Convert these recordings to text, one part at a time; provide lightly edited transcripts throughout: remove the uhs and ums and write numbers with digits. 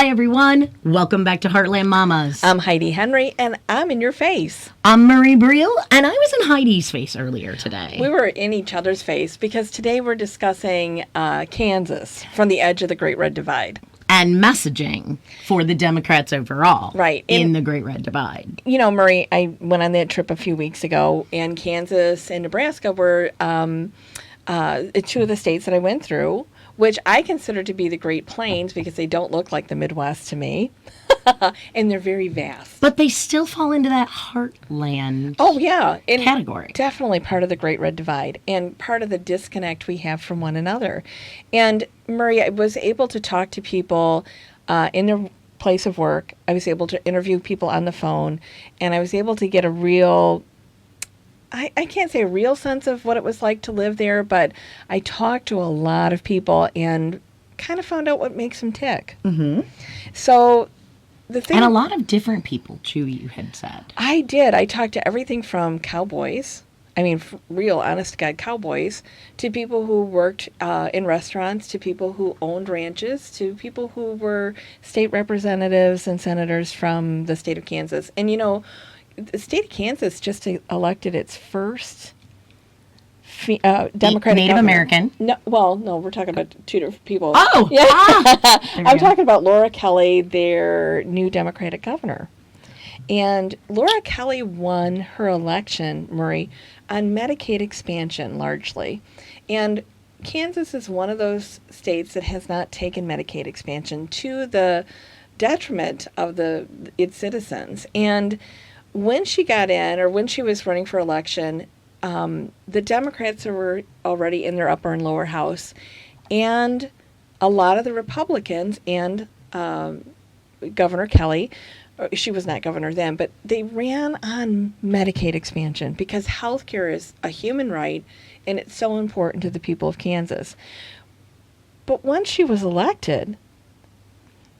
Hi, everyone. Welcome back to Heartland Mamas. I'm Heidi Henry, and I'm in your face. I'm Marie Briel, and I was in Heidi's face earlier today. We were in each other's face because today we're discussing Kansas from the edge of the Great Red Divide. And messaging for the Democrats overall. Right. In the Great Red Divide. You know, Marie, I went on that trip a few weeks ago, and Kansas and Nebraska were two of the states that I went through, which I consider to be the Great Plains because they don't look like the Midwest to me. And they're very vast. But they still fall into that heartland category. Definitely part of the Great Red Divide and part of the disconnect we have from one another. And Marie, I was able to talk to people in their place of work. I was able to interview people on the phone, and I was able to get a real, I can't say a real sense of what it was like to live there, but I talked to a lot of people and kind of found out what makes them tick. Mm-hmm. So and a lot of different people, too, you had said. I did. I talked to everything from cowboys, real honest-to-God cowboys, to people who worked in restaurants, to people who owned ranches, to people who were state representatives and senators from the state of Kansas. And, you know, the state of Kansas just elected its first Democratic Native governor. American. No, we're talking about two different people. Oh, yeah. I'm go. talking about Laura Kelly, their new Democratic governor. And Laura Kelly won her election, Marie, on Medicaid expansion largely. And Kansas is one of those states that has not taken Medicaid expansion to the detriment of its citizens. And when she got in, or when she was running for election, the Democrats were already in their upper and lower house, and a lot of the Republicans and Governor Kelly, she was not governor then, but they ran on Medicaid expansion because health care is a human right, and it's so important to the people of Kansas. But once she was elected,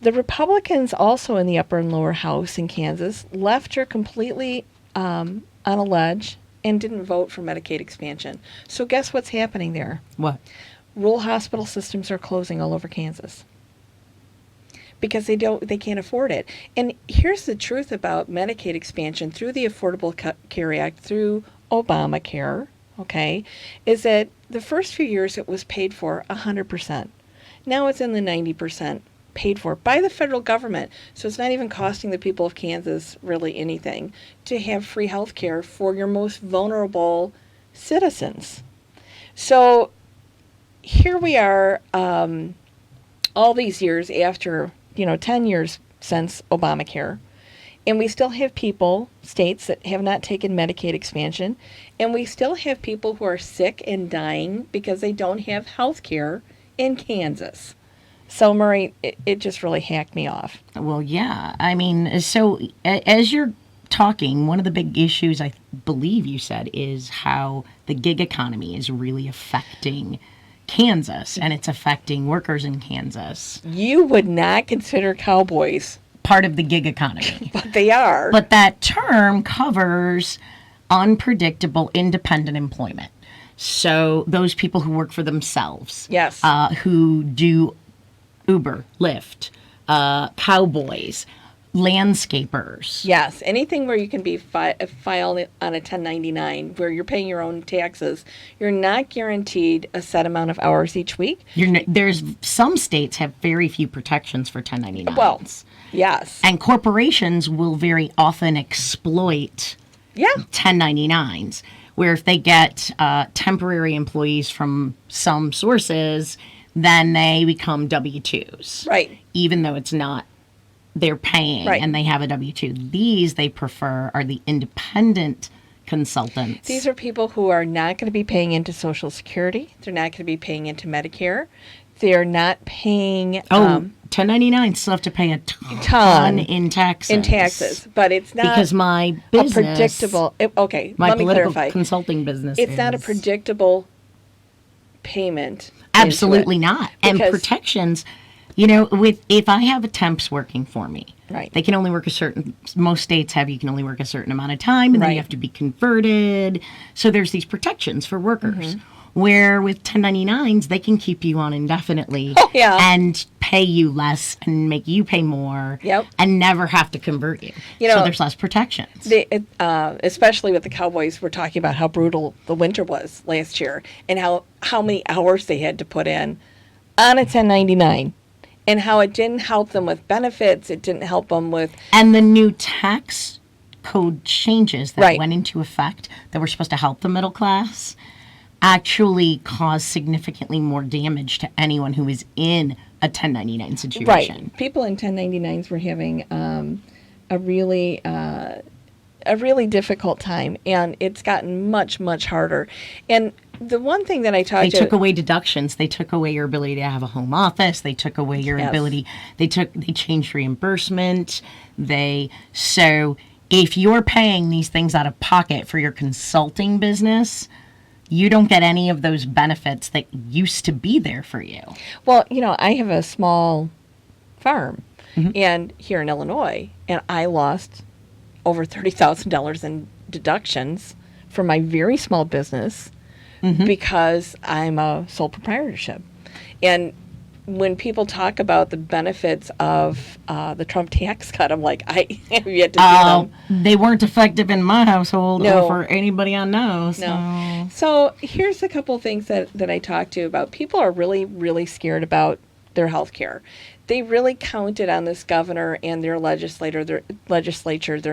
the Republicans also in the upper and lower house in Kansas left her completely on a ledge and didn't vote for Medicaid expansion. So guess what's happening there? What? Rural hospital systems are closing all over Kansas because they can't afford it. And here's the truth about Medicaid expansion through the Affordable Care Act, through Obamacare, okay, is that the first few years it was paid for 100%. Now it's in the 90% paid for by the federal government. So it's not even costing the people of Kansas really anything to have free health care for your most vulnerable citizens. So here we are, all these years after, 10 years since Obamacare, and we still have states that have not taken Medicaid expansion, and we still have people who are sick and dying because they don't have health care in Kansas. So, Marie, it just really hacked me off. Well, yeah. So as you're talking, one of the big issues I believe you said is how the gig economy is really affecting Kansas, and it's affecting workers in Kansas. You would not consider cowboys part of the gig economy. But they are. But that term covers unpredictable independent employment. So those people who work for themselves. Yes. Who do Uber, Lyft, cowboys, landscapers. Yes, anything where you can be filed on a 1099, where you're paying your own taxes. You're not guaranteed a set amount of hours each week. There's some states have very few protections for 1099s. Well, yes. And corporations will very often exploit 1099s, where if they get temporary employees from some sources, then they become W-2s. Right. Even though it's not, they're paying and they have a W-2. These they prefer are the independent consultants. These are people who are not going to be paying into Social Security. They're not going to be paying into Medicare. They're not paying... 1099 still have to pay a ton in taxes. But it's not... Because my business... A predictable... my let me political clarify. consulting business It's not a predictable payment. Absolutely not. And protections... if I have a temps working for me, they can only work most states you can only work a certain amount of time, and then you have to be converted. So there's these protections for workers. Mm-hmm. Where with 1099s, they can keep you on indefinitely Oh, yeah. and pay you less and make you pay more Yep. and never have to convert you. You know, so there's less protections. Especially with the Cowboys, we're talking about how brutal the winter was last year and how many hours they had to put in on a 1099 and how it didn't help them with benefits. It didn't help them with... And the new tax code changes that Right. went into effect that were supposed to help the middle class actually caused significantly more damage to anyone who is in a 1099 situation. Right. People in 1099s were having a really difficult time, and it's gotten much, much harder. And the one thing that I talked They to... took away deductions. They took away your ability to have a home office. They took away your Yes. ability. They changed reimbursement. So if you're paying these things out of pocket for your consulting business, you don't get any of those benefits that used to be there for you. Well, I have a small farm and here in Illinois, and I lost over $30,000 in deductions for my very small business because I'm a sole proprietorship. And when people talk about the benefits of the Trump tax cut, I'm like, I have yet to see them. They weren't effective in my household No. or for anybody I know. So. No. So here's a couple of things that I talked to about. People are really, really scared about their health care. They really counted on this governor and their legislature, their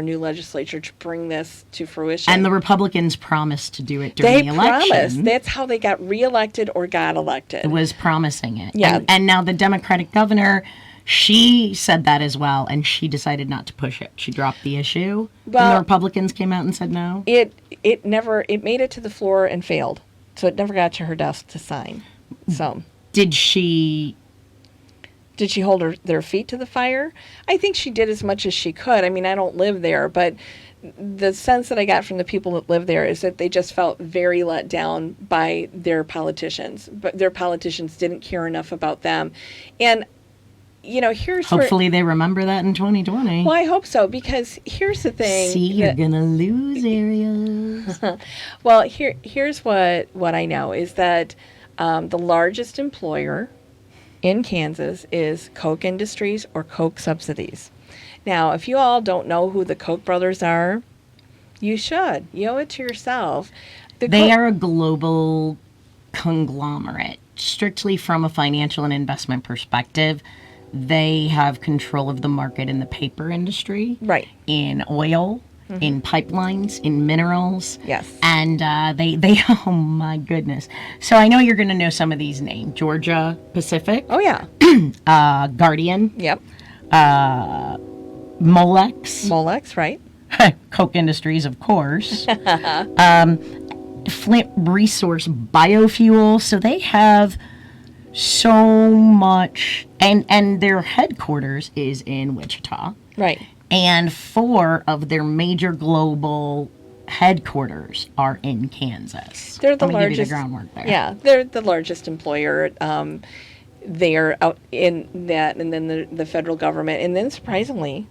new legislature, to bring this to fruition. And the Republicans promised to do it during the election. Promised. That's how they got reelected or got elected. It was promising it. Yeah. And now the Democratic governor, she said that as well, and she decided not to push it. She dropped the issue. And Well, the Republicans came out and said no. It made it to the floor and failed. So it never got to her desk to sign. So Did she hold their feet to the fire? I think she did as much as she could. I mean, I don't live there, but the sense that I got from the people that live there is that they just felt very let down by their politicians. But their politicians didn't care enough about them. And, here's hopefully they remember that in 2020. Well, I hope so, because here's the thing. See, you're going to lose areas. Well, here's what I know is that the largest employer in Kansas is Koch Industries or Koch Subsidies. Now, if you all don't know who the Koch brothers are, you should. You owe it to yourself. They are a global conglomerate. Strictly from a financial and investment perspective, they have control of the market in the paper industry, Right. in oil, in pipelines, in minerals. Yes. And they oh my goodness. So I know you're going to know some of these names. Georgia Pacific, Oh, yeah. Guardian, Yep. Molex, Molex, right? Koch Industries, of course. Flint Resource Biofuel. So they have so much, and their headquarters is in Wichita. Right. And 4 of their major global headquarters are in Kansas. They're the I'm gonna give you largest. the groundwork there. Yeah, they're the largest employer. They're out in that, and then the federal government, and then surprisingly,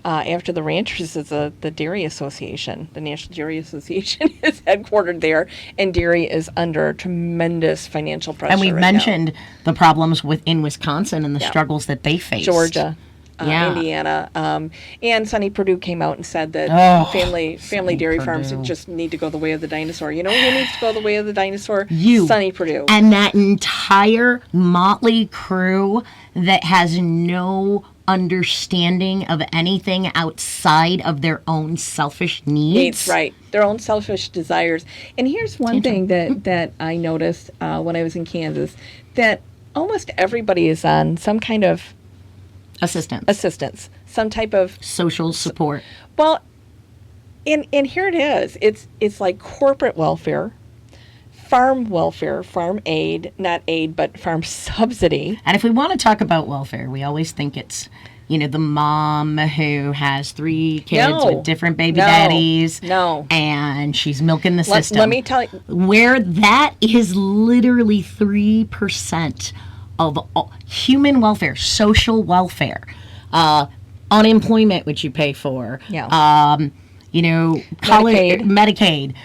after the ranchers is the Dairy Association. The National Dairy Association is headquartered there, and dairy is under tremendous financial pressure. And we right mentioned the problems in Wisconsin and the Yeah. struggles that they faced. Georgia. Yeah. Indiana, and Sonny Perdue came out and said that family Sonny dairy farms Perdue. just need to go the way of the dinosaur. You know who needs to go the way of the dinosaur? You. Sonny Perdue. And that entire motley crew that has no understanding of anything outside of their own selfish needs. That's right. Their own selfish desires. And here's one thing that I noticed when I was in Kansas, that almost everybody is on some kind of Assistance. some type of, Social support. well, and here it is. It's like corporate welfare, farm welfare, farm aid, not aid, but farm subsidy. And if we want to talk about welfare, we always think it's, the mom who has 3 kids No. with different baby No. daddies. No. And she's milking the system. Let me tell you. Where that is literally 3% of human welfare, social welfare, unemployment, which you pay for, Yeah. college, Medicaid.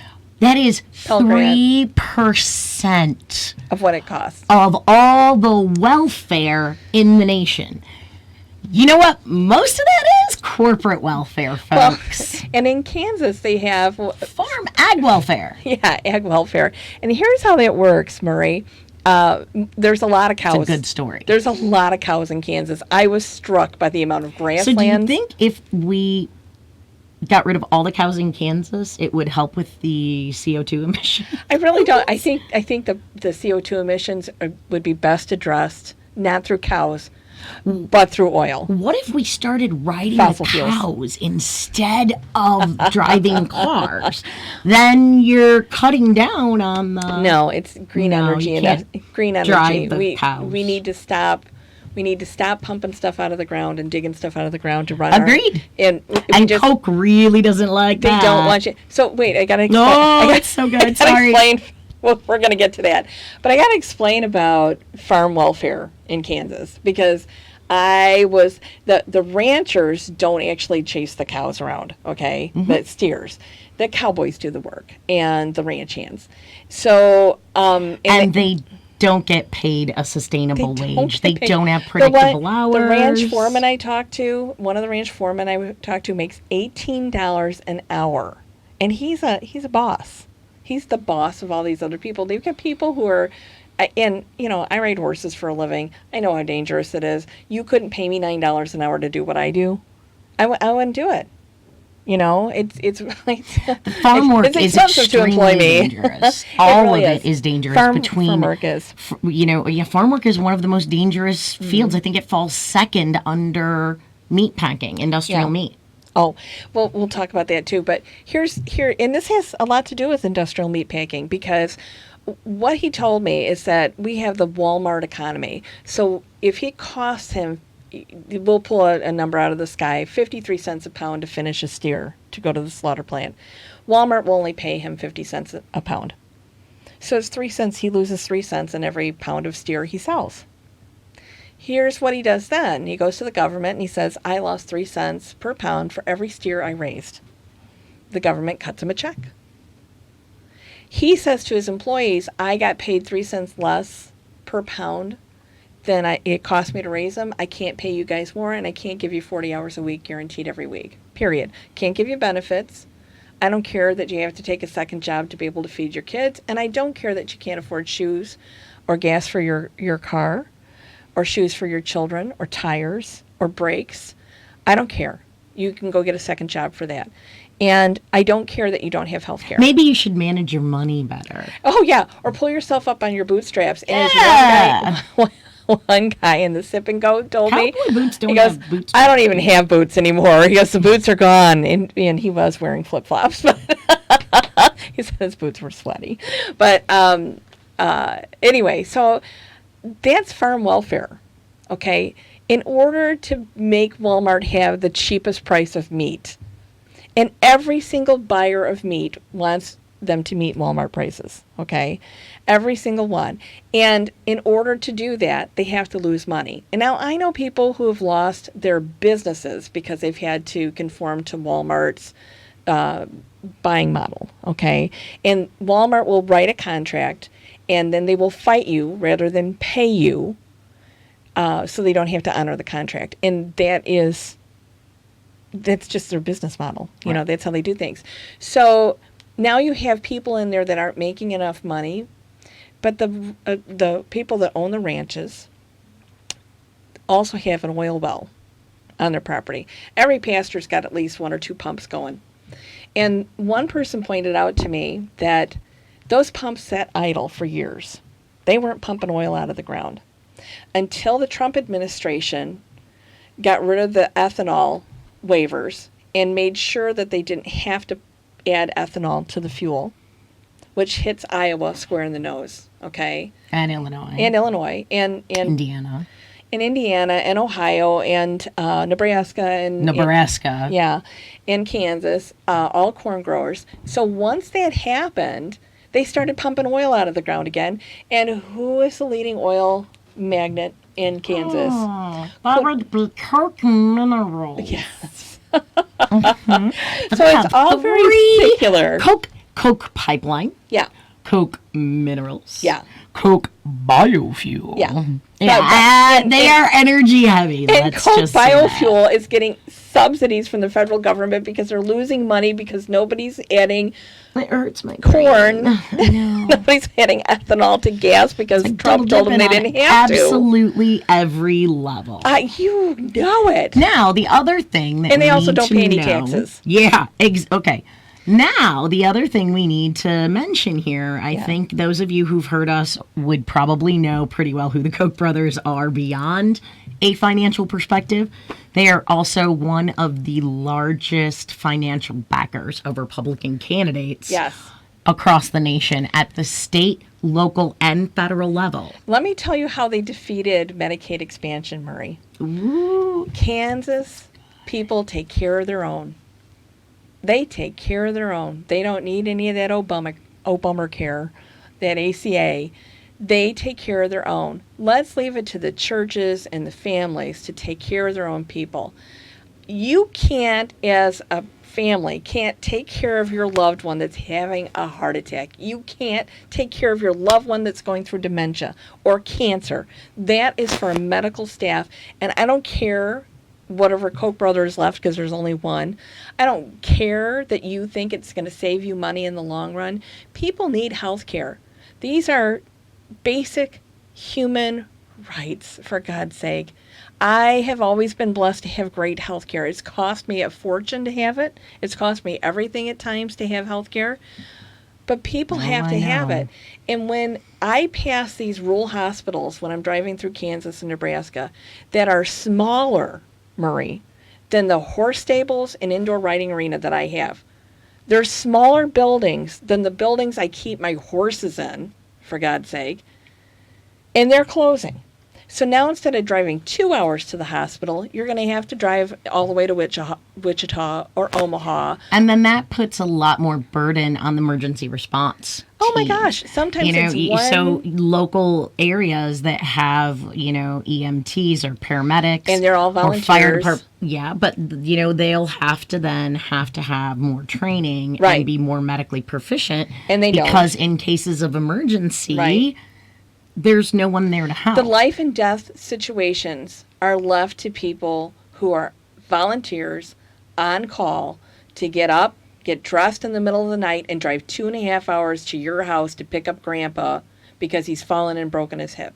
That is Pell Grant. 3% Of what it costs. of all the welfare in the nation. You know what? Most of that is corporate welfare, folks. And in Kansas, they have Farm ag welfare. yeah, ag welfare. And here's how that works, Murray. There's a lot of cows. It's a good story. There's a lot of cows in Kansas. I was struck by the amount of grasslands. So do you think if we got rid of all the cows in Kansas, it would help with the CO2 emissions? I really don't. I think the CO2 emissions would be best addressed not through cows, but through oil. What if we started riding Fossil the fuels. cows instead of driving cars? Then you're cutting down on the... No, it's green No, energy. you And can't green energy. drive the cows. We need to stop. We need to stop pumping stuff out of the ground and digging stuff out of the ground to run. Agreed. And Koch really doesn't like they that. don't want you. So wait, I gotta explain. No, it's so good. I gotta Sorry. explain. Well, we're gonna get to that, but I gotta explain about farm welfare in Kansas because the ranchers don't actually chase the cows around. Okay, the steers. The Cowboys do the work and the ranch hands. So And they don't get paid a sustainable wage. They don't have predictable hours. The ranch foreman I talked to, one of the ranch foremen I talked to makes $18 an hour. And he's a boss. He's the boss of all these other people. They've got people who are, and I ride horses for a living. I know how dangerous it is. You couldn't pay me $9 an hour to do what I do. I wouldn't do it. It's the farm work it's is expensive to employ extremely me. dangerous. All really of it is dangerous. Farm work is. Farm work is one of the most dangerous fields. I think it falls second under meat packing, industrial meat. Oh, well, we'll talk about that too. But and this has a lot to do with industrial meat packing because what he told me is that we have the Walmart economy. So if it costs him, we'll pull a number out of the sky, 53 cents a pound to finish a steer to go to the slaughter plant. Walmart will only pay him 50 cents a pound. So it's 3 cents. He loses 3 cents in every pound of steer he sells. Here's what he does then. He goes to the government and he says, I lost 3 cents per pound for every steer I raised. The government cuts him a check. He says to his employees, I got paid 3 cents less per pound than it cost me to raise them. I can't pay you guys more, and I can't give you 40 hours a week guaranteed every week. Period. Can't give you benefits. I don't care that you have to take a second job to be able to feed your kids, and I don't care that you can't afford shoes or gas for your car or shoes for your children or tires or brakes. I don't care. You can go get a second job for that. And I don't care that you don't have health care. Maybe you should manage your money better. Oh, yeah. Or pull yourself up on your bootstraps. And Yeah. as one guy in the Sip and Go told me, Cowboy boots don't he goes, have boots. I don't even have boots anymore. He goes, the boots are gone. And he was wearing flip-flops. He said his boots were sweaty. But anyway, so that's farm welfare, okay? In order to make Walmart have the cheapest price of meat, and every single buyer of meat wants them to meet Walmart prices, okay? Every single one. And in order to do that, they have to lose money. And now I know people who have lost their businesses because they've had to conform to Walmart's buying model, okay? And Walmart will write a contract, and then they will fight you rather than pay you, so they don't have to honor the contract. And that's just their business model. You know, that's how they do things. So now you have people in there that aren't making enough money, but the people that own the ranches also have an oil well on their property. Every pasture's got at least 1 or 2 pumps going. And one person pointed out to me that those pumps sat idle for years. They weren't pumping oil out of the ground until the Trump administration got rid of the ethanol waivers and made sure that they didn't have to add ethanol to the fuel, which hits Iowa square in the nose, okay? And Illinois. And Indiana. And Indiana and Ohio and Nebraska and and Kansas, all corn growers. So once that happened, they started pumping oil out of the ground again. And who is the leading oil magnate in Kansas? That would be Koch Minerals. Yes. So it's all very secular. Koch Koch pipeline. Yeah. Koch minerals. Yeah. Koch biofuel. Yeah. They are energy heavy. And Let's Koch just say that. biofuel is getting subsidies from the federal government because they're losing money because nobody's adding It hurts my corn. brain. I know. Nobody's adding ethanol to gas because Trump told them they didn't have to. Absolutely every level. You know it. Now, the other thing that And they we also need don't to pay any know- taxes. Yeah, okay. Now, the other thing we need to mention here, I Yeah. think those of you who've heard us would probably know pretty well who the Koch brothers are beyond a financial perspective. They are also one of the largest financial backers of Republican candidates Yes. across the nation at the state, local, and federal level. Let me tell you how they defeated Medicaid expansion, Murray. Ooh. Kansas people take care of their own. They take care of their own. They don't need any of that Obamacare, that ACA. They take care of their own. Let's leave it to the churches and the families to take care of their own people. You can't, as a family, can't take care of your loved one that's having a heart attack. You can't take care of your loved one that's going through dementia or cancer. That is for medical staff. And I don't care whatever Koch brothers left, because there's only one. I don't care that you think it's going to save you money in the long run. People need health care. These are basic human rights, for God's sake. I have always been blessed to have great health care. It's cost me a fortune to have it. It's cost me everything at times to have health care. But people have to have it. And when I pass these rural hospitals, when I'm driving through Kansas and Nebraska, that are smaller, Murray, than the horse stables and indoor riding arena that I have. They're smaller buildings than the buildings I keep my horses in, for God's sake. And they're closing. So now instead of driving 2 hours to the hospital, you're going to have to drive all the way to Wichita or Omaha. And then that puts a lot more burden on the emergency response. Oh my team. gosh. Sometimes it's one... So local areas that have, EMTs or paramedics. And they're all or fire volunteers. department. Yeah, but, they'll have to have more training Right. and be more medically proficient. And they don't. Because in cases of emergency, Right. there's no one there to help. The life and death situations are left to people who are volunteers on call to get up, get dressed in the middle of the night, and drive 2.5 hours to your house to pick up Grandpa because he's fallen and broken his hip.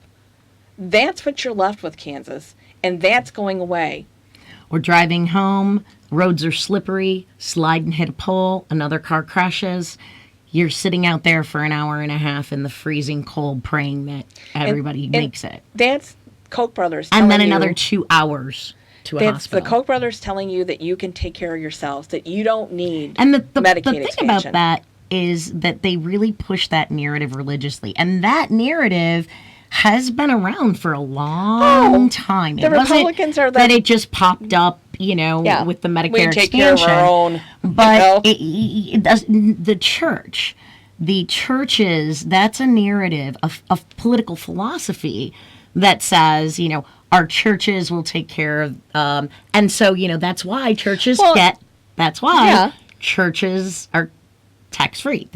That's what you're left with, Kansas, and that's going away. Or driving home, roads are slippery, slide and hit a pole, another car crashes. You're sitting out there for an hour and a half in the freezing cold praying that everybody makes it. That's Koch brothers And then telling another you, 2 hours to a that's hospital. the Koch brothers telling you that you can take care of yourselves, that you don't need And the Medicaid thing expansion. about that is that they really push that narrative religiously. And that narrative has been around for a long time. the It wasn't Republicans are the- that it just popped up, with the Medicare we take expansion. care of our own. But it does, the churches, that's a narrative of political philosophy that says, our churches will take care of, and so, that's why churches Yeah. churches are tax-free.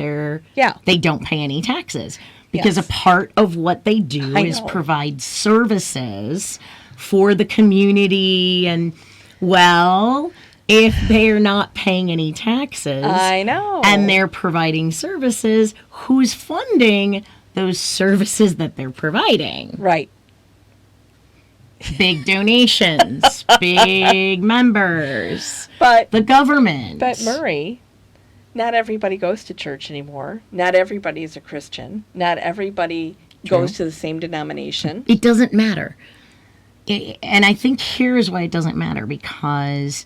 Yeah. They don't pay any taxes because Yes. a part of what they do I is know. provide services for the community. And, well, if they're not paying any taxes I know. and they're providing services, who's funding those services that they're providing? Right. Big donations, big members, But the government. But Murray, not everybody goes to church anymore. Not everybody is a Christian. Not everybody goes to the same denomination. It doesn't matter. And I think here's why it doesn't matter, because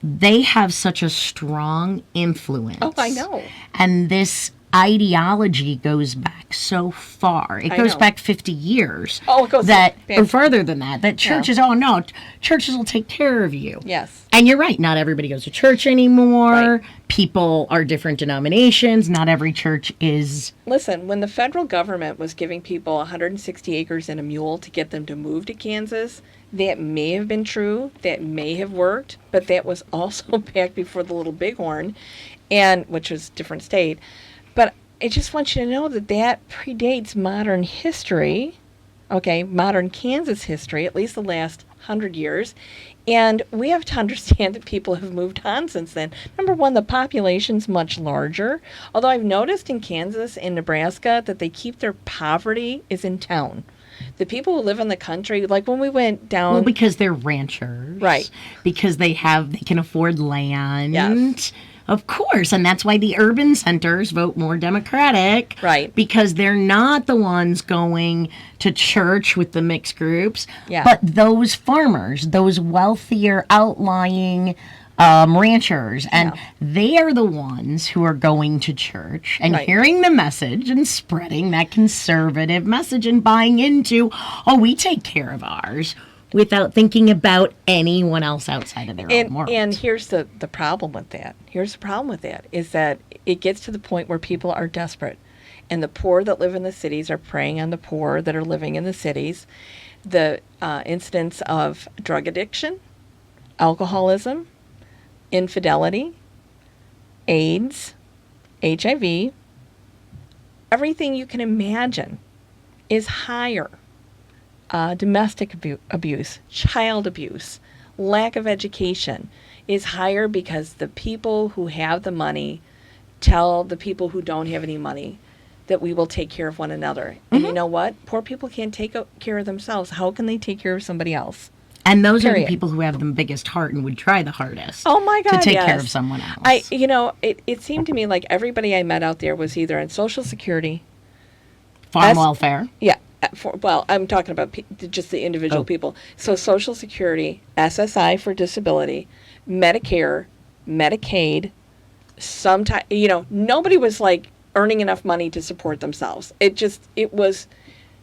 they have such a strong influence. Oh, I know. And this ideology goes back so far. It I goes know. back 50 years. Oh, it goes that back. or further than that. That churches, oh no, churches will take care of you. Yes. And you're right, not everybody goes to church anymore. Right. People are different denominations. Not every church is. Listen, when the federal government was giving people 160 acres and a mule to get them to move to Kansas, that may have been true. That may have worked, but that was also back before the Little Bighorn, and which was a different state. But I just want you to know that that predates modern history, okay, modern Kansas history, at least the last 100 years. And we have to understand that people have moved on since then. Number one, the population's much larger. Although I've noticed in Kansas and Nebraska that they keep their poverty is in town. The people who live in the country, like when we went down... Well, because they're ranchers. Right. Because they can afford land. Yes. Of course. And that's why the urban centers vote more Democratic. Right. Because they're not the ones going to church with the mixed groups. Yeah. But those farmers, those wealthier outlying ranchers, and they are the ones who are going to church and Right. hearing the message and spreading that conservative message and buying into, oh, we take care of ours, without thinking about anyone else outside of their own world. And here's the problem with that. Here's the problem with that, is that it gets to the point where people are desperate. And the poor that live in the cities are preying on the poor that are living in the cities. The incidence of drug addiction, alcoholism, infidelity, AIDS, HIV, everything you can imagine is higher. Domestic abuse, child abuse, lack of education is higher because the people who have the money tell the people who don't have any money that we will take care of one another. And you know what? Poor people can't take care of themselves. How can they take care of somebody else? And those are the Period. people who have the biggest heart and would try the hardest. Oh my God, to take yes. care of someone else. It seemed to me like everybody I met out there was either on Social Security. Farm welfare. Yeah. I'm talking about just the individual people. So Social Security, SSI for disability, Medicare, Medicaid, nobody was like earning enough money to support themselves. It was,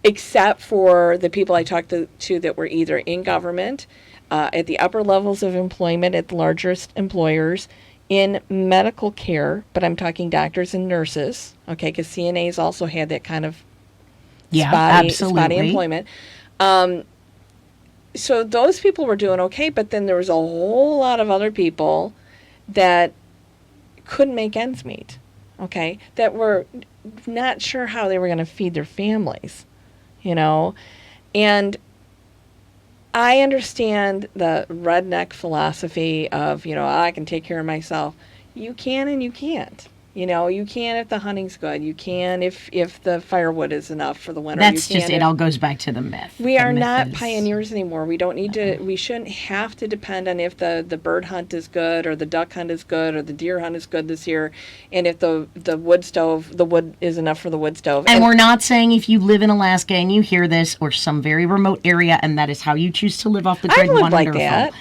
except for the people I talked to that were either in government, at the upper levels of employment, at the largest employers, in medical care, but I'm talking doctors and nurses, okay, because CNAs also had that kind of spotty employment. So those people were doing okay, but then there was a whole lot of other people that couldn't make ends meet, okay, that were not sure how they were going to feed their families, and I understand the redneck philosophy of, I can take care of myself. You can and you can't. You can if the hunting's good. You can if the firewood is enough for the winter. That's just, it all goes back to the myth. We are not pioneers anymore. We don't need to, we shouldn't have to depend on if the bird hunt is good or the duck hunt is good or the deer hunt is good this year, and if the wood is enough for the wood stove. And we're not saying if you live in Alaska and you hear this, or some very remote area, and that is how you choose to live off the grid, I would wonderful. like that.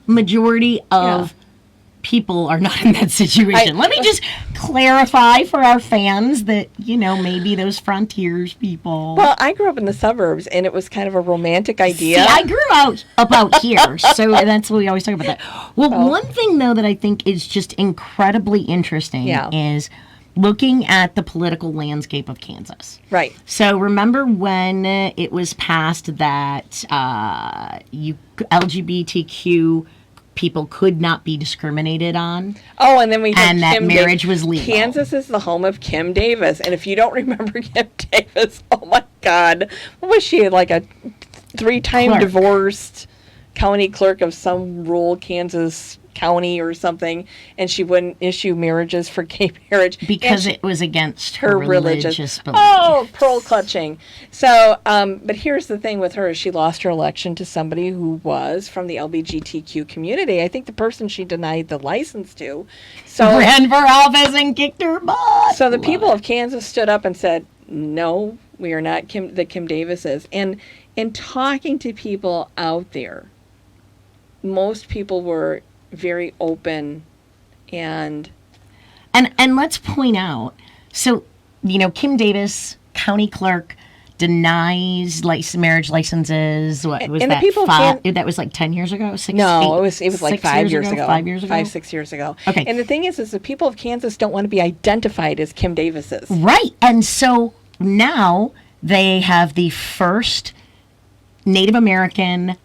Majority of people are not in that situation. Let me just clarify for our fans that, maybe those frontiers people. Well, I grew up in the suburbs, and it was kind of a romantic idea. See, I grew up out here, so that's what we always talk about that. Well, one thing, though, that I think is just incredibly interesting is looking at the political landscape of Kansas. Right. So remember when it was passed that LGBTQ people could not be discriminated on. Oh, and then we had that marriage was legal. Kansas is the home of Kim Davis, and if you don't remember Kim Davis, oh my God, what was she, like a 3-time divorced county clerk of some rural Kansas county or something, and she wouldn't issue marriages for gay marriage because it was against her religious belief. Oh, pearl clutching. So, but here's the thing with her: she lost her election to somebody who was from the LGBTQ community. I think the person she denied the license to. So ran for office and kicked her butt. So the people of Kansas stood up and said, "No, we are not Kim Davis is." And in talking to people out there, most people were very open and let's point out, so Kim Davis, county clerk, denies marriage licenses. What was And the that? people That was like 10 years ago. No, it was like 5 years ago. 5 years ago. 5, 6 years ago. Okay. And the thing is the people of Kansas don't want to be identified as Kim Davises. Right. And so now they have the first Native American,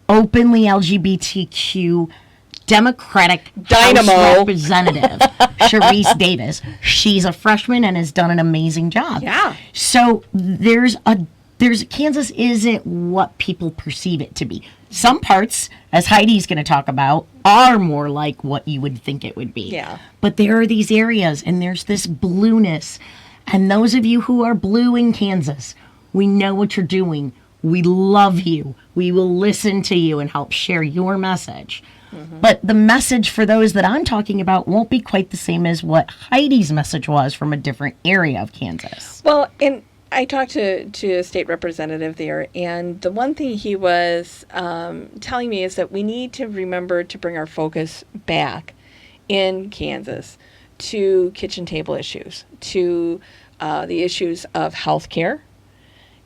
openly LGBTQ Democratic Dynamo House representative, Sharice Davis. She's a freshman and has done an amazing job. Yeah. So there's Kansas isn't what people perceive it to be. Some parts, as Heidi's going to talk about, are more like what you would think it would be. Yeah. But there are these areas, and there's this blueness. And those of you who are blue in Kansas, we know what you're doing. We love you. We will listen to you and help share your message. But the message for those that I'm talking about won't be quite the same as what Heidi's message was from a different area of Kansas. Well, and I talked to a state representative there, and the one thing he was telling me is that we need to remember to bring our focus back in Kansas to kitchen table issues, to the issues of health care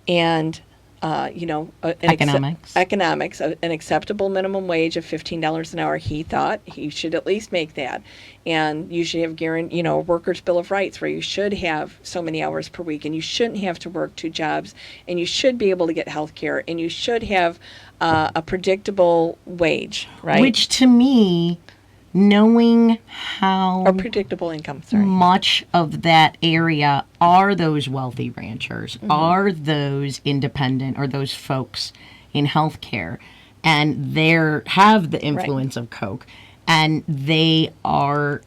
and Economics. An acceptable minimum wage of $15 an hour. He thought he should at least make that, and you should have a workers' bill of rights where you should have so many hours per week, and you shouldn't have to work 2 jobs, and you should be able to get health care, and you should have a predictable wage, right? Which to me, knowing how or predictable income, sorry. much of that area are those wealthy ranchers, are those independent or those folks in healthcare, and they have the influence of Koch, and they are.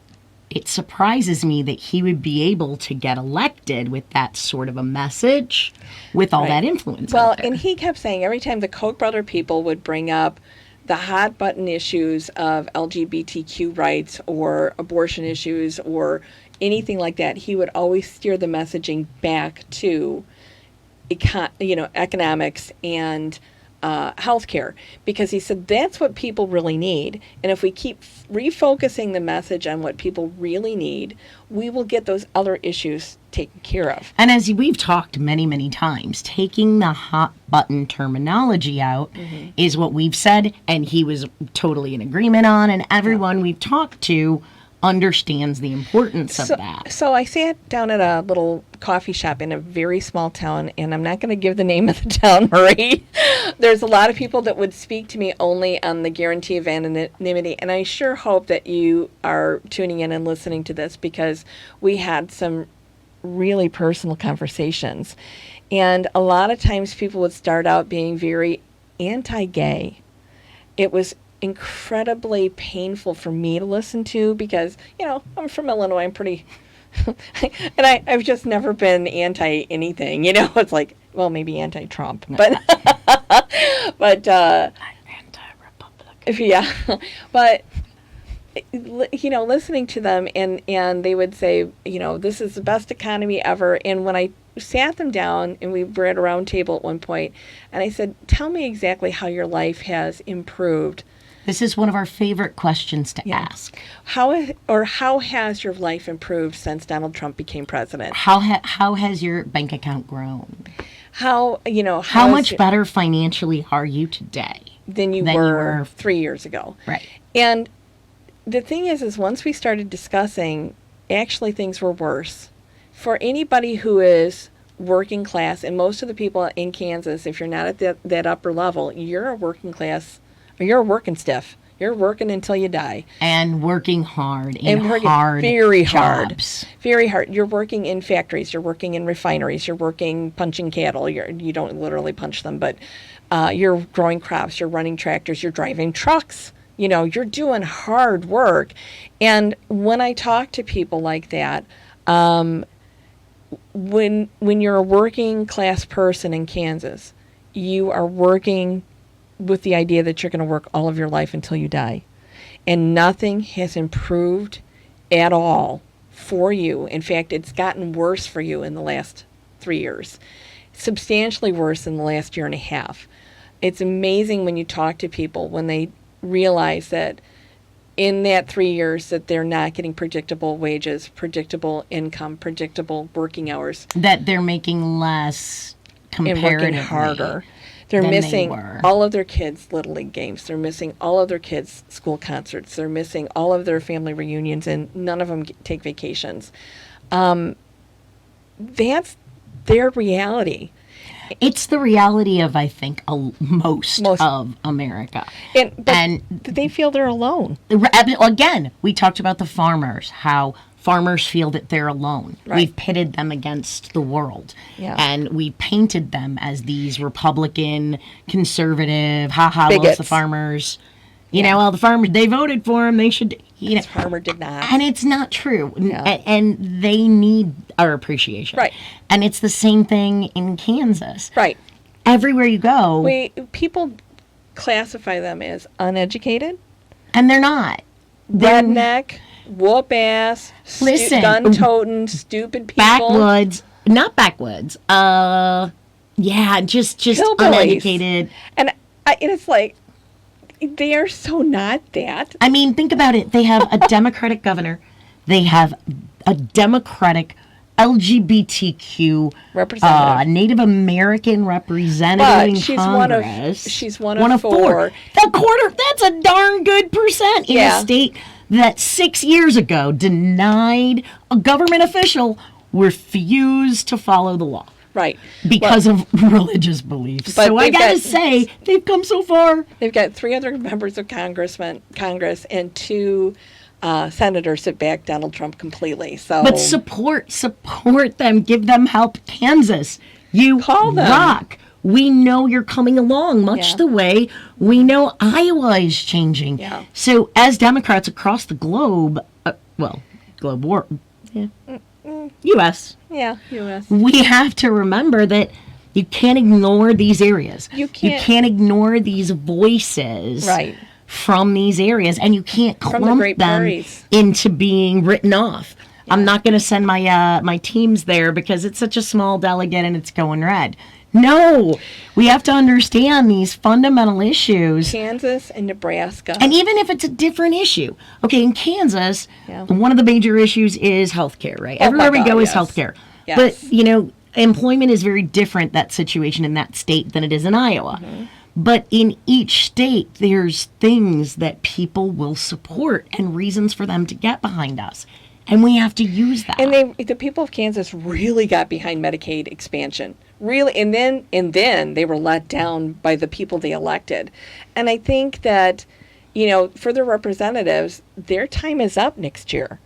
It surprises me that he would be able to get elected with that sort of a message, with all that influence. Well, out there. and he kept saying every time the Koch brother people would bring up the hot button issues of LGBTQ rights or abortion issues or anything like that, he would always steer the messaging back to economics and healthcare, because he said that's what people really need. And if we keep refocusing the message on what people really need, we will get those other issues taken care of. And as we've talked many, many times, taking the hot button terminology out is what we've said, and he was totally in agreement on, and everyone we've talked to understands the importance of that. So I sat down at a little coffee shop in a very small town, and I'm not going to give the name of the town, Marie. There's a lot of people that would speak to me only on the guarantee of anonymity, and I sure hope that you are tuning in and listening to this, because we had some really personal conversations. And a lot of times people would start out being very anti-gay. It was incredibly painful for me to listen to, because I'm from Illinois. I'm pretty and I've just never been anti anything. It's like, well, maybe anti-Trump, but but I'm anti-Republican. Yeah, but listening to them, and they would say, this is the best economy ever. And when I sat them down, and we were at a round table at one point, and I said, tell me exactly how your life has improved. This is one of our favorite questions to ask. How has your life improved since Donald Trump became president? How has your bank account grown? How much better financially are you today than you were 3 years ago? Right. And the thing is once we started discussing, actually things were worse. For anybody who is working class, and most of the people in Kansas, if you're not at that upper level, you're a working class. You're a working stiff. You're working until you die. And working hard very jobs. Very hard. You're working in factories. You're working in refineries. You're working punching cattle. You don't literally punch them, but you're growing crops. You're running tractors. You're driving trucks. You're doing hard work. And when I talk to people like that, when you're a working class person in Kansas, you are working with the idea that you're going to work all of your life until you die. And nothing has improved at all for you. In fact, it's gotten worse for you in the last 3 years. Substantially worse in the last year and a half. It's amazing when you talk to people, when they realize that in that 3 years that they're not getting predictable wages, predictable income, predictable working hours, That they're making less and comparatively. working harder. They're than they missing were. all of their kids' Little League games. They're missing all of their kids' school concerts. They're missing all of their family reunions, and none of them take vacations. That's their reality. It's the reality of, I think, most of America. But they feel they're alone. Again, we talked about the farmers, how farmers feel that they're alone. Right. We've pitted them against the world. Yeah. And we painted them as these Republican, conservative, loves Bigots. the farmers. You know, well, the farmers, they voted for them, they should, you know. The farmer did not. And it's not true. Yeah. And they need our appreciation. Right. And it's the same thing in Kansas. Right. Everywhere you go. People classify them as uneducated, And they're not. redneck, whoop ass, Listen. gun-toting, stupid people. Not backwoods. Just Hillbillies. uneducated. And it's like, they are so not that. I mean, think about it. They have a Democratic governor. They have a Democratic LGBTQ Representative. Native American representative But in she's Congress. she's one of four. That's a darn good percent in Yeah. a state that 6 years ago denied a government official refused to follow the law. Right. Because of religious beliefs. But So I gotta say, they've come so far. They've got 3 other members of Congress and 2 senators that back Donald Trump completely. So, But support them, give them help. Kansas, you Call them. rock. We know you're coming along, much Yeah. the way we know Iowa is changing. Yeah. So as Democrats across the globe, globe war, U.S., yeah, U.S. we have to remember that you can't ignore these areas. You can't ignore these voices. Right. From these areas, and you can't the clump Great them Prairies. into being written off. I'm not going to send my my teams there because it's such a small delegate and it's going red. No, we have to understand these fundamental issues. Kansas and Nebraska. And even if it's a different issue, okay, in Kansas, Yeah. one of the major issues is healthcare, right? Oh my Everywhere we God, go is yes. healthcare. Yes. But, employment is very different, that situation in that state, than it is in Iowa. Mm-hmm. But in each state, there's things that people will support and reasons for them to get behind us. And we have to use that. And the people of Kansas really got behind Medicaid expansion. Really, and then they were let down by the people they elected. And I think that, for their representatives, their time is up next year.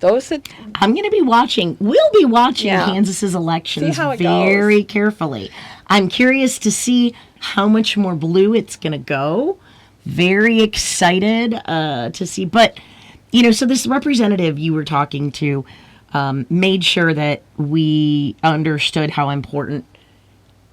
Those that I'm going to be watching. We'll be watching Yeah. Kansas's elections See how it very goes. carefully. I'm curious to see how much more blue it's going to go. Very excited to see. But, so this representative you were talking to made sure that we understood how important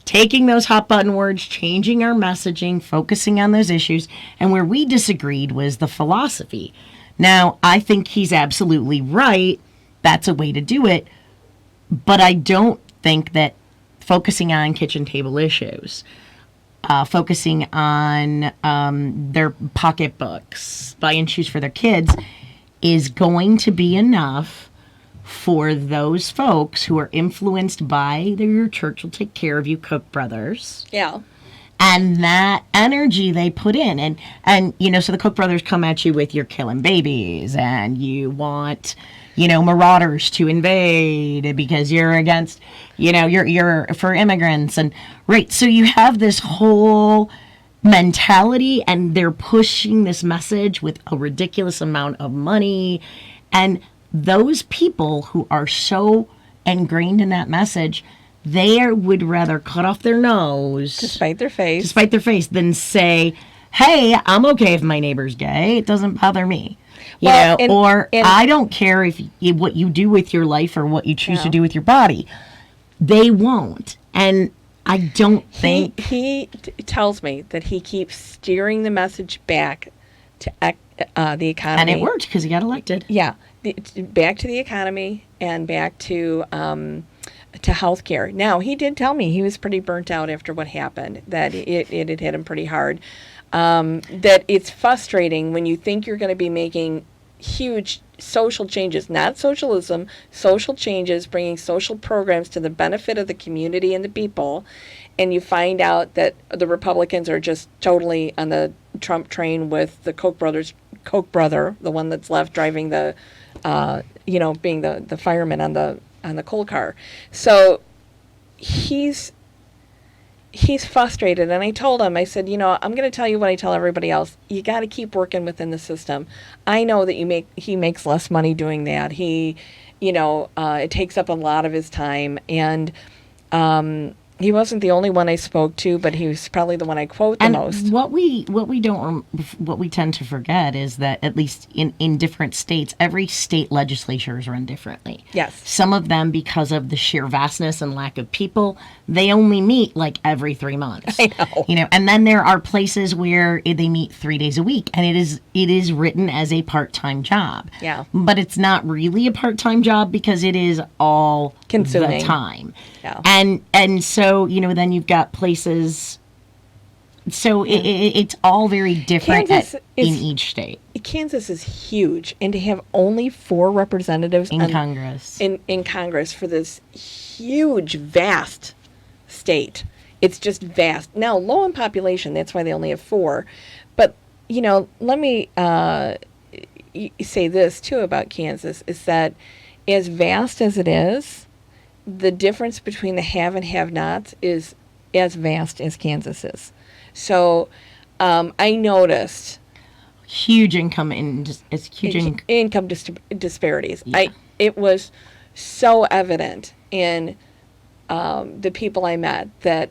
taking those hot button words, changing our messaging, focusing on those issues, and where we disagreed was the philosophy. Now, I think he's absolutely right. That's a way to do it. But I don't think that focusing on kitchen table issues, focusing on their pocketbooks, buying shoes for their kids, is going to be enough for those folks who are influenced by your church will take care of you, Koch Brothers. Yeah. And that energy they put in. And so the Koch brothers come at you with you're killing babies and you want, marauders to invade because you're against, you're for immigrants. And right. So you have this whole mentality and they're pushing this message with a ridiculous amount of money. And those people who are so ingrained in that message, they would rather cut off their nose To spite their face. than say, hey, I'm okay if my neighbor's gay. It doesn't bother me. Well, and I don't care if what you do with your life or what you choose to Yeah. do with your body. They won't. And I don't think... He tells me that he keeps steering the message back to the economy. And it worked because he got elected. Yeah. Back to the economy and back to healthcare. Now, he did tell me he was pretty burnt out after what happened, that it had hit him pretty hard. that it's frustrating when you think you're going to be making huge social changes, not socialism, social changes, bringing social programs to the benefit of the community and the people, and you find out that the Republicans are just totally on the Trump train with the Koch brother, the one that's left driving the, being the fireman on the coal car. So he's frustrated, and I told him, I said, I'm going to tell you what I tell everybody else. You got to keep working within the system. I know that he makes less money doing that. It takes up a lot of his time, and he wasn't the only one I spoke to, but he was probably the one I quote the most. What we tend to forget is that at least in different states, every state legislature is run differently. Yes. Some of them, because of the sheer vastness and lack of people, they only meet like every 3 months. I know. And then there are places where they meet 3 days a week, and it is written as a part-time job. Yeah. But it's not really a part-time job because it is all consuming the time. Yeah. And so, then you've got places. So it's all very different in each state. Kansas is huge, and to have only 4 representatives in Congress. In Congress for this huge, vast state. It's just vast. Now, low in population, that's why they only have 4. But, let me say this, too, about Kansas, is that as vast as it is, the difference between the have and have-nots is as vast as Kansas is. So I noticed huge income income disparities. Yeah. It was so evident in the people I met that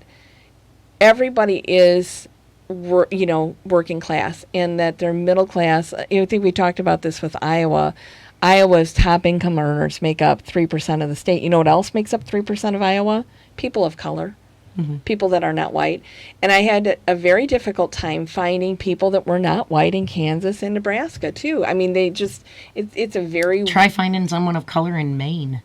everybody is working class, and that they're middle class. I think we talked about this with Iowa. Iowa's top income earners make up 3% of the state. You know what else makes up 3% of Iowa? People of color, people that are not white. And I had a very difficult time finding people that were not white in Kansas and Nebraska, too. I mean, it's a very... Try finding someone of color in Maine.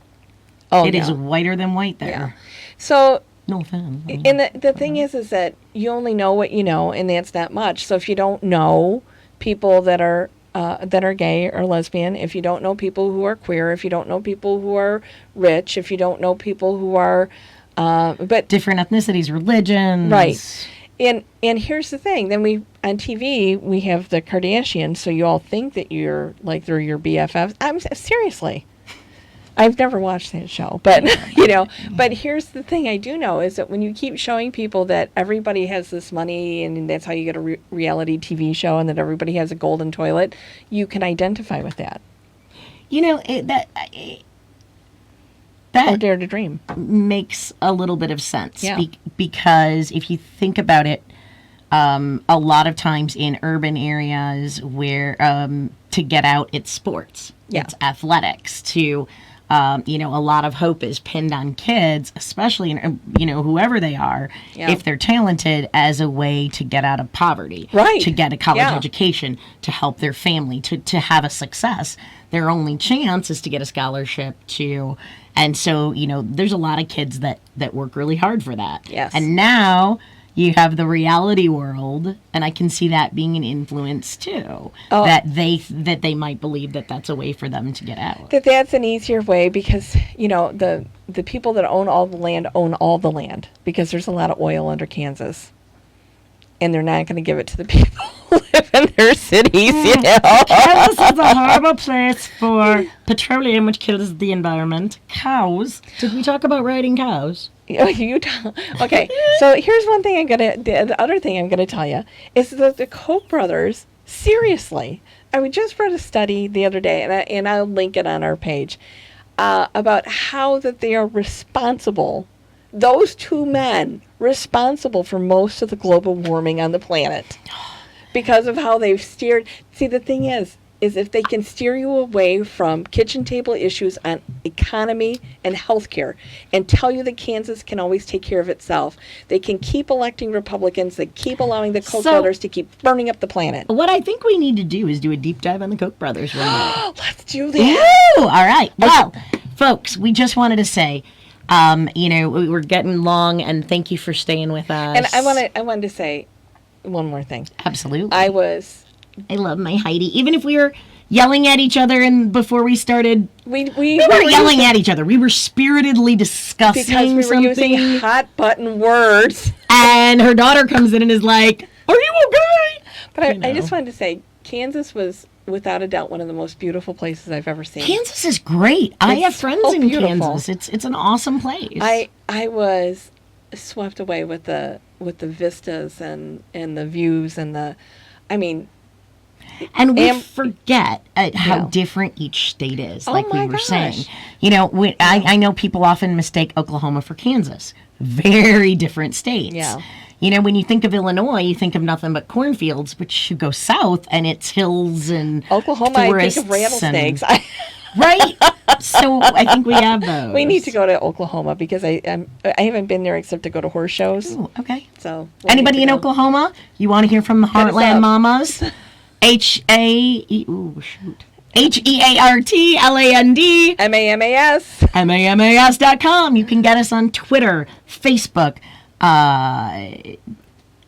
It is whiter than white there. Yeah. So... No offense. And the thing is that you only know what you know, and that's not much. So if you don't know people that are gay or lesbian, if you don't know people who are queer, if you don't know people who are rich, if you don't know people who are, but different ethnicities, religions, right? And here's the thing: then on TV we have the Kardashians, so you all think that they're your BFFs. Seriously, I've never watched that show, but But here's the thing I do know is that when you keep showing people that everybody has this money and that's how you get a reality TV show, and that everybody has a golden toilet, you can identify with that. Or dare to dream makes a little bit of sense. Yeah. Because if you think about it, a lot of times in urban areas where to get out, it's sports, it's athletics, a lot of hope is pinned on kids, especially, whoever they are, if they're talented, as a way to get out of poverty, right? To get a college education, to help their family, to have a success. Their only chance is to get a scholarship and so, there's a lot of kids that work really hard for that. Yes. And now you have the reality world, and I can see that being an influence too. Oh. That they might believe that that's a way for them to get out. That's an easier way because the people that own all the land because there's a lot of oil under Kansas, and they're not going to give it to the people who live in their cities. Kansas is a horrible place for petroleum, which kills the environment. Cows. Did we talk about riding cows? Okay, so here's one thing the other thing I'm gonna tell you is that the Koch brothers, seriously, I just read a study the other day, and I'll link it on our page, about how that they are responsible, those 2 men, responsible for most of the global warming on the planet, because of how they've steered. See, the thing is if they can steer you away from kitchen table issues on economy and healthcare and tell you that Kansas can always take care of itself, they can keep electing Republicans, they keep allowing the Koch brothers to keep burning up the planet. What I think we need to do is do a deep dive on the Koch brothers right now. Let's do that. Woo! All right. Well, folks, we just wanted to say, we're getting long, and thank you for staying with us. And I wanted to say, one more thing. Absolutely. I love my Heidi. Even if we were yelling at each other and before we started, we weren't yelling at each other. We were spiritedly discussing because we were something. using hot button words. And her daughter comes in and is like, "Are you okay?" But I just wanted to say, Kansas was without a doubt one of the most beautiful places I've ever seen. Kansas is great. I have friends so in beautiful. Kansas. It's an awesome place. I was swept away with the vistas and the views and and we forget how different each state is, like we were saying. You know, I know people often mistake Oklahoma for Kansas. Very different states. Yeah. You know, when you think of Illinois, you think of nothing but cornfields, but you go south and it's hills and Oklahoma, forests. I think of rattlesnakes. Right? So I think we have those. We need to go to Oklahoma because I haven't been there except to go to horse shows. Ooh, okay. So anybody in Oklahoma, you want to hear from the Heartland Mamas? HEARTLAND MAMAS.com. You can get us on Twitter, Facebook, our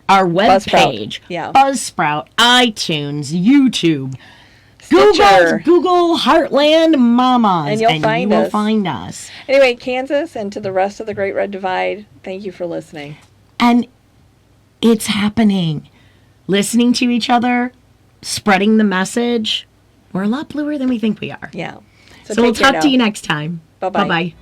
webpage, Buzzsprout, iTunes, YouTube, Google Heartland Mamas, and you will find us. Anyway, Kansas and to the rest of the Great Red Divide, thank you for listening. And it's happening. Listening to each other, spreading the message. We're a lot bluer than we think we are. Yeah. So we'll talk to you next time. Bye-bye. Bye-bye.